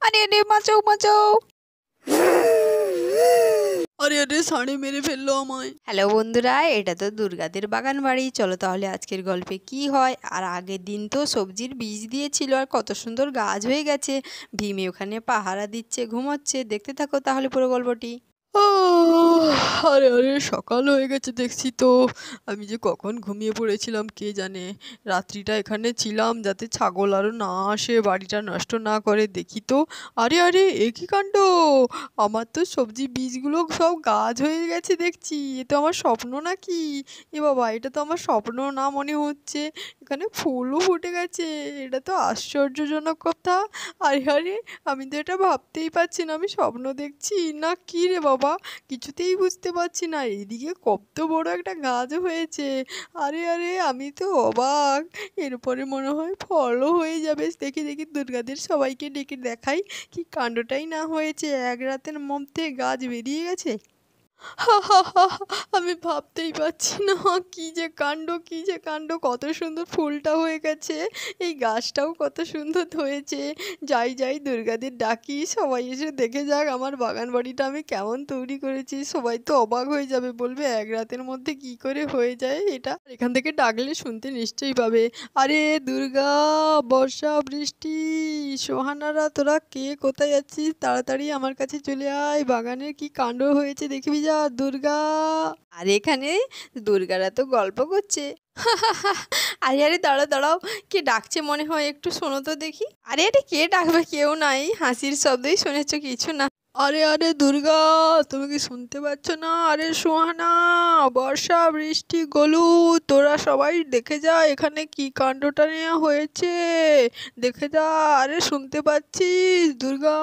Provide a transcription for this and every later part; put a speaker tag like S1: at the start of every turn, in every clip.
S1: আরে আরে বাঁচাও বাঁচাও।
S2: আরে আরে ষাঁড়ে মেরে ফেললো আমায়।
S1: হ্যালো বন্ধুরা, এটা তো দুর্গাদের বাগান বাড়ি। চলো তাহলে আজকের গল্পে কি হয়। আর আগের দিন তো সবজির বীজ দিয়েছিল আর কত সুন্দর গাছ হয়ে গেছে। ভীমে ওখানে পাহারা দিচ্ছে, ঘুমোচ্ছে। দেখতে থাকো তাহলে পুরো গল্পটি।
S2: আরে আরে সকাল হয়ে গেছে দেখছি তো। আমি যে কখন ঘুমিয়ে পড়েছিলাম কে জানে। রাত্রিটা এখানে ছিলাম যাতে ছাগল আরও না আসে, বাড়িটা নষ্ট না করে। দেখি তো, আরে আরে এ কি কাণ্ড! আমার তো সবজি বীজগুলো সব গাছ হয়ে গেছে দেখছি। এ তো আমার স্বপ্ন নাকি? এ বাবা, এটা তো আমার স্বপ্ন না মনে হচ্ছে। এখানে ফুলও ফুটে গেছে। এটা তো আশ্চর্যজনক কথা। আরে আরে, আমি তো এটা ভাবতেই পারছি না আমি স্বপ্ন দেখছি না কি রে বাবা। কিছুতেই বুঝতে পারছি না। এইদিকে কত বড় একটা গাছ হয়েছে। আরে আরে, আমি তো অবাক। এরপরে মনে হয় ফলও হয়ে যাবে। দেখি দেখি দুর্গাদের সবাইকে ডেকে দেখাই কি কাণ্ডটাই না হয়েছে। এক রাতের মধ্যে গাছ বেরিয়ে গেছে। আমি ভাবতেই পারছি না কি যে কাণ্ড, কি যে কাণ্ড। কত সুন্দর ফুলটা হয়ে গেছে, এই গাছটাও কত সুন্দর হয়েছে। যাই যাই, দুর্গাদের ডাকি, সবাই এসে দেখে যাক আমার বাগান বাড়িটা আমি কেমন তৈরি করেছি। সবাই তো অবাক হয়ে যাবে, বলবে এক রাতের মধ্যে কি করে হয়ে যায় এটা। এখান থেকে ডাকলে শুনতে নিশ্চয়ই পাবে। আরে দুর্গা, বর্ষা, বৃষ্টি, সোহানারা, তোরা কে কোথায় যাচ্ছিস? তাড়াতাড়ি আমার কাছে চলে আয়। বাগানের কি কাণ্ড হয়েছে দেখবি যা, দুর্গা।
S1: আর এখানে দুর্গারা তো গল্প করছে। আরে আরে দাঁড়াও দাঁড়াও, কে ডাকছে মনে হয়, একটু শোনো তো দেখি। আরে আরে কে ডাকবে, কেউ নাই, হাসির শব্দই শুনেছ, কিছু না।
S2: আরে আরে দুর্গা, তুমি কি শুনতে পাচ্ছ না? আরে সোহানা, বর্ষা, বৃষ্টি, গোলু, তোরা সবাই দেখে যা এখানে কি কাণ্ডটা নিয়ে হয়েছে। দেখে যা। আরে শুনতে পাচ্ছিস দুর্গা?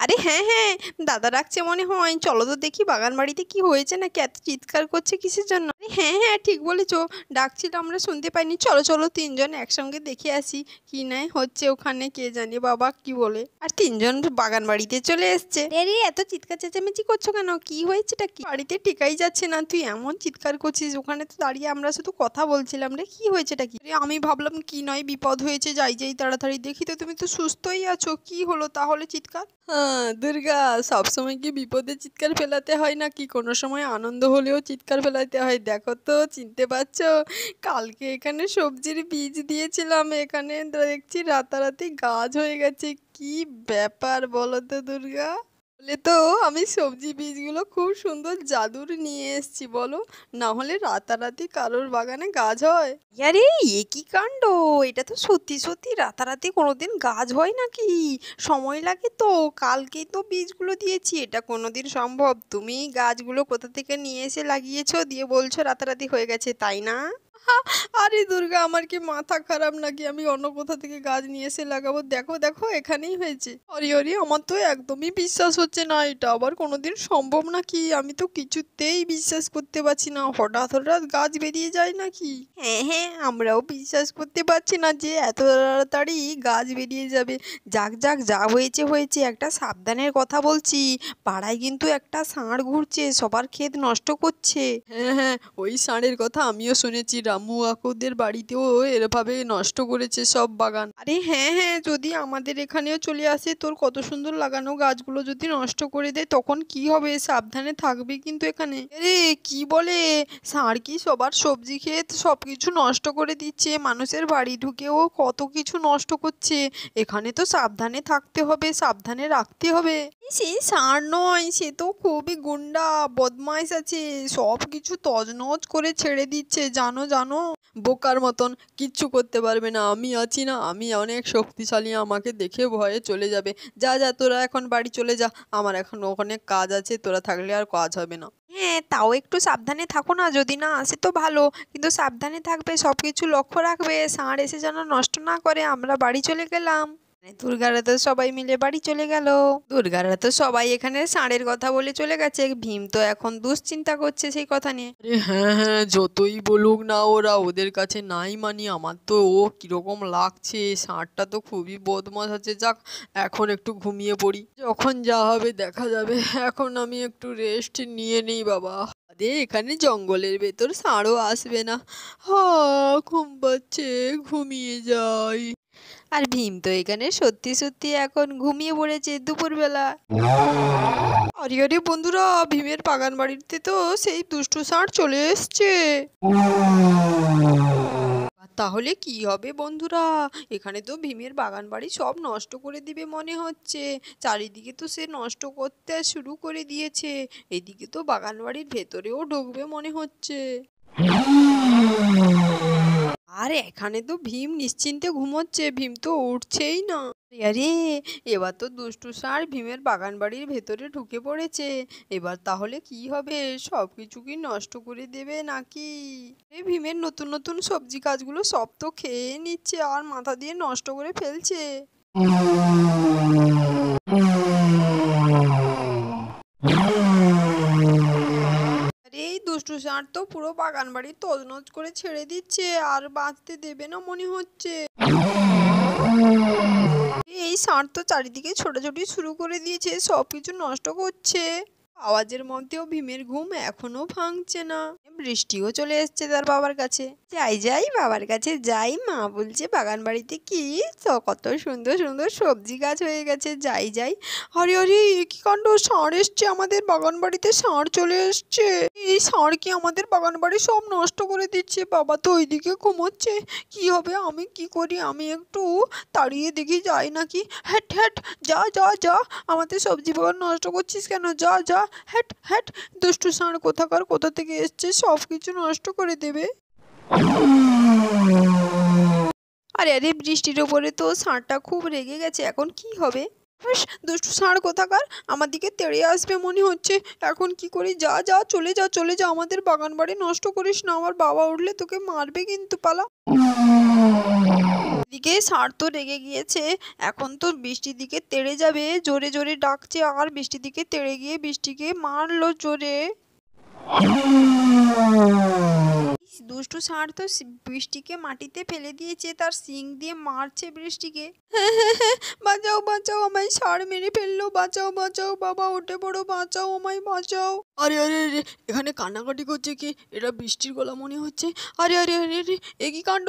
S1: আরে হ্যাঁ হ্যাঁ, দাদা ডাকছে মনে হয়, চলো তো দেখি বাগান বাড়িতে কি হয়েছে, নাকি এত চিৎকার করছে কিসের জন্য। আরে হ্যাঁ হ্যাঁ ঠিক বলেছো, ডাকছিল আমরা শুনতে পাইনি। চলো চলো তিনজন একসঙ্গে দেখে আসি কি নাই হচ্ছে ওখানে, কে জানে বাবা কি বলে। আর তিনজন বাগান বাড়িতে চলে এসছে। আরে এত চিৎকার চেঁচামেচি করছো কেন, কি হয়েছেটা কি? বাড়িতে টিকাই যাচ্ছে না, তুই এমন চিৎকার করছিস। ওখানে তো দাঁড়িয়ে আমরা শুধু কথা বলছিলাম রে, কি হয়েছেটা কি? আমি ভাবলাম কি নয় বিপদ হয়েছে, যাই যাই তাড়াতাড়ি দেখি তো। তুমি তো সুস্থই আছো, কি হলো তাহলে চিৎকার?
S2: হ্যাঁ দুর্গা, সবসময় কি বিপদে চিৎকার ফেলাতে হয় নাকি? কোনো সময় আনন্দ হলেও চিৎকার ফেলাতে হয়। দেখো তো, চিনতে পারছো? কালকে এখানে সবজির বীজ দিয়েছিলাম, এখানে দেখছি রাতারাতি গাছ হয়ে গেছে। কি ব্যাপার বলো তো দুর্গা? বলে তো আমি সবজি বীজগুলো খুব সুন্দর জাদুর নিয়ে এসেছি বলো, না হলে রাতারাতি কারোর বাগানে গাছ হয়?
S1: আরে এ কি কাণ্ড, এটা তো সত্যি সত্যি রাতারাতি কোনোদিন গাছ হয় নাকি? সময় লাগে তো, কালকেই তো বীজগুলো দিয়েছি, এটা কোনোদিন সম্ভব? তুমি গাছগুলো কোথা থেকে নিয়ে এসে লাগিয়েছো, দিয়ে বলছো রাতারাতি হয়ে গেছে, তাই না?
S2: আরে দুর্গা, আমার কি মাথা খারাপ নাকি? আমি অন্য কোথা থেকে গাছ নিয়ে এসে লাগাবো? দেখো দেখো, এখানেই হয়েছে। আরে আরে, আমার তো একদমই বিশ্বাস হচ্ছে না। এটা আবার কোনোদিন সম্ভব নাকি? আমি তো কিছুতেই বিশ্বাস করতে পারছি না। হঠাৎ হঠাৎ গাছ বেরিয়ে যায় নাকি?
S1: হ্যাঁ হ্যাঁ, আমরাও বিশ্বাস করতে পারছি না যে এত তাড়াতাড়ি গাছ বেরিয়ে যাবে। যাক যাক, যা হয়েছে হয়েছে। একটা সাবধানের কথা বলছি, পাড়ায় কিন্তু একটা ষাঁড় ঘুরছে, সবার ক্ষেত নষ্ট করছে।
S2: হ্যাঁ হ্যাঁ, ওই ষাঁড়ের কথা আমিও শুনেছি। রামু কাকুদের বাড়িতেও এভাবে নষ্ট করেছে সব বাগান।
S1: আরে হ্যাঁ হ্যাঁ, যদি আমাদের এখানেও চলে আসে, তোর কত সুন্দর লাগানো গাছগুলো যদি নষ্ট করে দেয়, তখন কি হবে? সাবধানে থাকবি কিন্তু এখানে। আরে কি বলে, ষাঁড় কি সবার সবজি ক্ষেত সব কিছু নষ্ট করে দিচ্ছে, মানুষের বাড়ি ঢুকেও কত কিছু নষ্ট করছে। এখানে তো সাবধানে থাকতে হবে, সাবধানে রাখতে হবে। সে ষাঁড় নয়, সে তো খুবই গুন্ডা বদমাইশ আছে, সব কিছু তছনছ করে ছেড়ে দিচ্ছে, জানো জানো।
S2: বোকার মতন কিচ্ছু করতে পারবে না, আমি আছি না, আমি অনেক শক্তিশালী। আমাকে দেখে ভয়ে চলে যাবে। যা যা, তোরা এখন বাড়ি চলে যা। আমার এখন ওখানে কাজ আছে, তোরা থাকলে আর কাজ হবে না।
S1: হ্যাঁ, তাও একটু সাবধানে থাকো না, যদি না আসে তো ভালো, কিন্তু সাবধানে থাকবে, সবকিছু লক্ষ্য রাখবে, ষাঁড় এসে যেন নষ্ট না করে। আমরা বাড়ি চলে গেলাম। দুর্গারা তো সবাই মিলে বাড়ি চলে গেল। দুর্গারা তো সবাই এখানে ষাঁড়ের কথা বলে চলে গেছে। ভীম তো এখন দুশ্চিন্তা করছে সেই কথা নিয়ে।
S2: আরে হ্যাঁ হ্যাঁ, যতই বলুক না ওরা, ওদের কাছে নাই মানি। আমার তো ও কিরকম লাগছে, ষাঁড়টা তো খুবই বদমাশ আছে। যাক, এখন একটু ঘুমিয়ে পড়ি, যখন যা হবে দেখা যাবে। এখন আমি একটু রেস্ট নিয়ে নেই বাবা। এখানে জঙ্গলের ভেতর ষাঁড়ও আসবে না। হা, ঘুম পাচ্ছে, ঘুমিয়ে যাই।
S1: আর ভীম তো এখানে সত্যি সত্যি এখন ঘুমিয়ে পড়েছে দুপুরবেলা।
S2: আরে আরে বন্ধুরা, ভীমের বাগান বাড়িতে তো সেই দুষ্টু ষাঁড় চলে এসছে। তাহলে কি হবে বন্ধুরা? এখানে তো ভীমের বাগান বাড়ি সব নষ্ট করে দিবে মনে হচ্ছে। চারিদিকে তো সে নষ্ট করতে শুরু করে দিয়েছে। এদিকে তো বাগান বাড়ির ভেতরেও ঢুকবে মনে হচ্ছে। আর এখানে তো ভীম নিশ্চিন্তে ঘুমোচ্ছে, ভীম তো উঠছেই না। আরে এবার তো দুষ্টু ষাঁড় ভীমের বাগান বাড়ির ভেতরে ঢুকে পড়েছে। এবার তাহলে কি হবে? সব কিছু কি নষ্ট করে দেবে নাকি? ভীমের নতুন নতুন সবজি গাছগুলো সব তো খেয়ে নিচ্ছে আর মাথা দিয়ে নষ্ট করে ফেলছে। আরে এই দুষ্টু ষাঁড় তো পুরো বাগান বাড়ি তছনছ করে ছেড়ে দিচ্ছে, আর বাঁচতে দেবে না মনে হচ্ছে। এই ষাঁড় তো চারিদিকে ছোটাছুটি শুরু করে দিয়েছে, সবকিছু নষ্ট করছে। আওয়াজের মধ্যেও ভীমের ঘুম এখনো ভাঙছে না। বৃষ্টিও চলে এসছে তার বাবার কাছে। যাই যাই বাবার কাছে যাই, মা বলছে বাগান বাড়িতে কি কত সুন্দর সুন্দর সবজি গাছ হয়ে গেছে, যাই যাই। আরে আরে কি কাণ্ড, ষাঁড় এসছে আমাদের বাগান বাড়িতে, ষাঁড় চলে এসছে। এই ষাঁড় কি আমাদের বাগান বাড়ি সব নষ্ট করে দিচ্ছে। বাবা তো ওইদিকে ঘুমোচ্ছে, কি হবে, আমি কি করি, আমি একটু তাড়িয়ে দেখি যাই নাকি। হ্যাট হ্যাট, যা যা যা, আমাদের সবজি বাগান নষ্ট করছিস কেন, যা যা, হ্যাট হ্যাট। দুষ্টু ষাঁড় কোথাকার কোথা থেকে এসছে, সব কিছু নষ্ট করে দেবে। আরে আরে বৃষ্টির ওপরে তো ষাঁড়টা খুব রেগে গেছে, এখন কি হবে? বেশ, দুষ্টু ষাঁড় কোথাকার আমার দিকে তেড়ে আসবে মনে হচ্ছে। এখন কি করি, যা যা, চলে যা চলে যা, আমাদের বাগান বাড়ি নষ্ট করিস না, আমার বাবা উঠলে তোকে মারবে কিন্তু, পালা। এদিকে ষাঁড় তো রেগে গিয়েছে, এখন তো বৃষ্টির দিকে তেড়ে যাবে, জোরে জোরে ডাকছে আর বৃষ্টির দিকে তেড়ে গিয়ে বৃষ্টিকে মারলো জোরে। দুষ্টু ষাঁড় তো বৃষ্টিকে মাটিতে ফেলে দিয়েছে, তার শিং দিয়ে মারছে বৃষ্টিকে। বাঁচাও বাঁচাও, আমায় ষাঁড় মেরে ফেললো, বাঁচাও বাঁচাও, বাবা উঠে পড়ো, বাঁচাও আমায়, বাঁচাও। আরে আরে আরে, এখানে কান্নাকাটি করছে কি? এটা বৃষ্টির গলা মনে হচ্ছে। আরে আরে আরে আরে, এ কি কাণ্ড!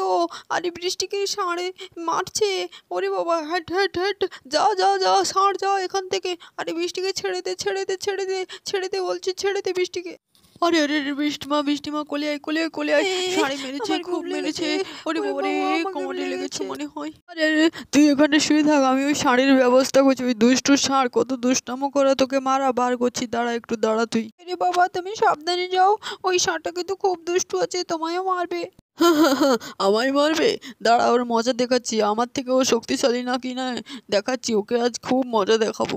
S2: আরে বৃষ্টিকে ষাঁড়ে মারছে। ওরে বাবা, হ্যাট হ্যাট হ্যাট, যা যা যা, ষাঁড় যা এখান থেকে। আরে বৃষ্টিকে ছেড়ে দে ছেড়ে দে ছেড়ে দে ছেড়ে দে বলছি, ছেড়ে দে বৃষ্টিকে। আরে আরে আরে, বৃষ্টিমা কোলে আয় কোলে আয় কোলে আয়, ষাঁড়ে মেরেছে, খুব মেরেছে। ওরে বাবা রে, কোমরে লেগেছে মনে হয়। আরে আরে, তুই এখানে শুয়ে থাক, আমি ওই ষাঁড়ের ব্যবস্থা করছি। ওই দুষ্টু ষাঁড় কত দুষ্টামো করে তোকে মারা বার করছি, দাঁড়া একটু দাঁড়া তুই। আরে বাবা তুমি সাবধানে যাও, ওই ষাঁড়টা কিন্তু খুব দুষ্টু আছে, তোমায়ও মারবে। আমায় মারবে? দাঁড়া, ওর মজা দেখাচ্ছি, আমার থেকে ও শক্তিশালী না কি না দেখাচ্ছি, ওকে আজ খুব মজা দেখাবো।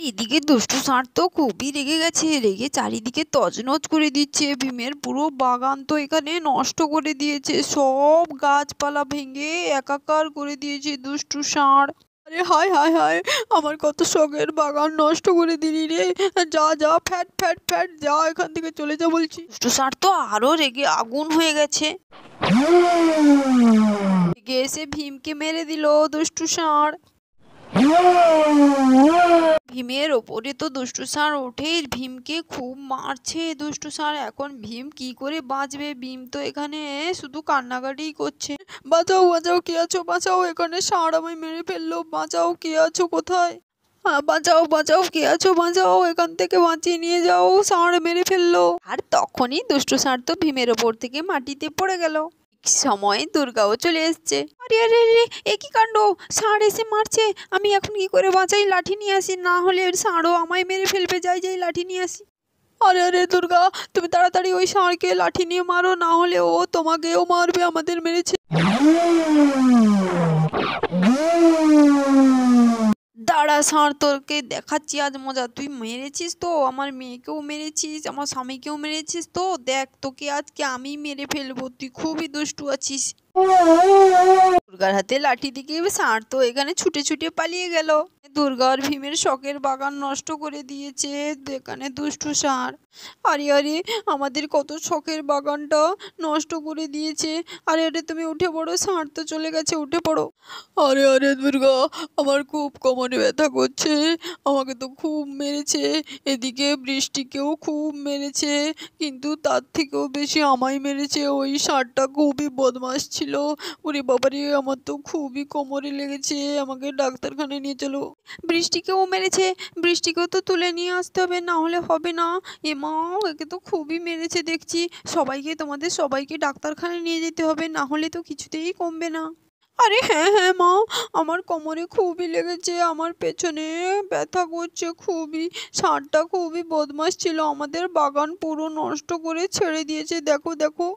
S1: এদিকে দুষ্টু ষাঁড় তো খুবই রেগে গেছে, রেগে চারিদিকে তছনছ করে দিচ্ছে। ভীমের পুরো বাগান তো এখানে নষ্ট করে দিয়েছে, সব গাছপালা ভেঙে একাকার করে দিয়েছে দুষ্টু ষাঁড়।
S2: আরে হায় হায় হায়, আমার কত শখের বাগান নষ্ট করে দিলি রে। যা যা, ফ্যাট ফ্যাট ফ্যাট, যা এখান থেকে চলে যা বলছি।
S1: দুষ্টু ষাঁড় তো আরো রেগে আগুন হয়ে গেছে, রেগে এসে ভীমকে মেরে দিল দুষ্টু ষাঁড়। ভীমের ওপরে তো দুষ্টু ষাঁড় উঠে ভীমকে খুব মারছে দুষ্টু ষাঁড়। এখন ভীম কি করে বাঁচবে? ভীম তো এখানে শুধু কান্নাকাটিই করছে।
S2: বাঁচাও বাঁচাও, কে আছো, বাঁচাও, এখানে ষাঁড় আমায় মেরে ফেললো, বাঁচাও, কে আছো কোথায়? বাঁচাও বাঁচাও, কে আছো, বাঁচাও, এখান থেকে বাঁচিয়ে নিয়ে যাও, ষাঁড় মেরে ফেললো।
S1: আর তখনই দুষ্টু ষাঁড় তো ভীমের ওপর থেকে মাটিতে পড়ে গেল। সময় দুর্গাও চলে এসছে। আরে আরে আরে, এ কি কাণ্ড, ষাঁড় এসে মারছে, আমি এখন কি করে বাঁচাই? লাঠি নিয়ে আসি, না হলে ষাঁড়ও আমায় মেরে ফেলবে, যাই যাই লাঠি নিয়ে আসি।
S2: আরে আরে দুর্গা, তুমি তাড়াতাড়ি ওই ষাঁড়কে লাঠি নিয়ে মারো, না হলে ও তোমাকেও মারবে, আমাদের মেরেছে।
S1: দাঁড়া ষাঁড়, তোকে দেখাচ্ছি আজ মজা। তুই মেরেছিস তো, আমার মেয়েকেও মেরেছিস, আমার স্বামীকেও মেরেছিস, তো দেখ তোকে আজকে আমি মেরে ফেলবো, তুই খুবই দুষ্টু আছিস। দুর্গার হাতে লাঠি দিকে ষাঁড় তো এখানে ছুটে ছুটে পালিয়ে গেল। দুর্গা আর ভীমের শখের বাগান নষ্ট করে দিয়েছে এখানে দুষ্টু ষাঁড়। আরে আরে, আমাদের কত শখের বাগানটা নষ্ট করে দিয়েছে। আরে আরে, তুমি উঠে পড়ো, ষাঁড় তো চলে গেছে, উঠে পড়ো।
S2: আরে আরে দুর্গা, আমার খুব কোমরে ব্যথা করছে, আমাকে তো খুব মেরেছে, এদিকে বৃষ্টিকেও খুব মেরেছে, কিন্তু তার থেকেও বেশি আমায় মেরেছে। ওই ষাঁড়টা খুবই বদমাশ ছিল। ওরে বাবারে, আমার তো খুবই কোমরে লেগেছে, আমাকে ডাক্তারখানায় নিয়ে চলো।
S1: বৃষ্টিকেও মেরেছে, বৃষ্টিকেও তো তুলে নিয়ে আসতে হবে, না হলে হবে না। মা, একে তো খুবই মেরেছে দেখছি। তোমাদের সবাইকে ডাক্তারখানায় নিয়ে যেতে হবে, না হলে তো কিছুতেই কমবে না। আরে হ্যাঁ হ্যাঁ মা, আমার কোমরে খুবই লেগেছে, আমার পেছনে ব্যথা করছে খুবই। ষাঁড়টা খুবই বদমাশ ছিল, আমাদের বাগান পুরো নষ্ট করে ছেড়ে দিয়েছে, দেখো দেখো।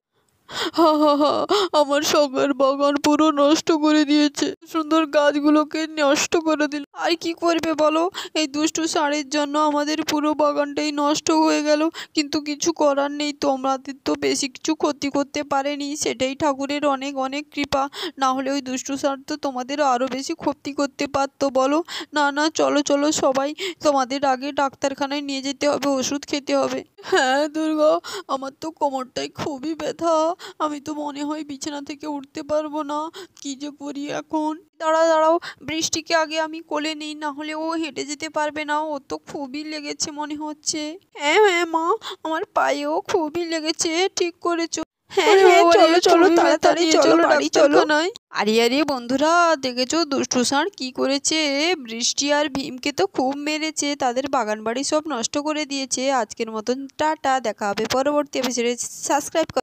S2: হা হা হা, আমার শখের বাগান পুরো নষ্ট করে দিয়েছে, সুন্দর গাছগুলোকে নষ্ট করে দিল।
S1: আর কি করবে বলো, এই দুষ্টু ষাঁড়ের জন্য আমাদের পুরো বাগানটাই নষ্ট হয়ে গেল। কিন্তু কিছু করার নেই, তোমাদের তো বেশি কিছু ক্ষতি করতে পারেনি, সেটাই ঠাকুরের অনেক অনেক কৃপা। না হলে ওই দুষ্টু ষাঁড় তো তোমাদের আরও বেশি ক্ষতি করতে পারতো বলো। না না, চলো চলো সবাই, তোমাদের আগে ডাক্তারখানায় নিয়ে যেতে হবে, ওষুধ খেতে হবে।
S2: হ্যাঁ দুর্গা, আমার তো কোমরটাই খুবই ব্যথা, আমি তো মনে হয় বিছানা থেকে উঠতে পারবো না, কি যে করি এখন।
S1: দাঁড়াও দাঁড়াও, বৃষ্টিকে আগে আমি কোলে নিই, না হলে ও হেঁটে যেতে পারবে না, ও তো খুবই লেগেছে মনে হচ্ছে। হ্যাঁ হ্যাঁ মা, আমার পায়েও খুবই লেগেছে, ঠিক করেছো। হ্যাঁ
S2: ওরে
S1: হ্যাঁ,
S2: বাবারে,
S1: চলো চলো
S2: খুবই ব্যথা,
S1: তাড়াতাড়ি
S2: নিয়ে
S1: চলো, বাড়ি চলো।
S2: ডাক্তারখানায়।
S1: আরে আরে বন্ধুরা, দেখেছো দুষ্টু ষাঁড় কি করেছে? বৃষ্টি আর ভীমকে তো খুব মেরেছে, তাদের বাগান বাড়ি সব নষ্ট করে দিয়েছে। আজকের মতন টাটা, দেখা হবে পরবর্তী এপিসোডে। সাবস্ক্রাইব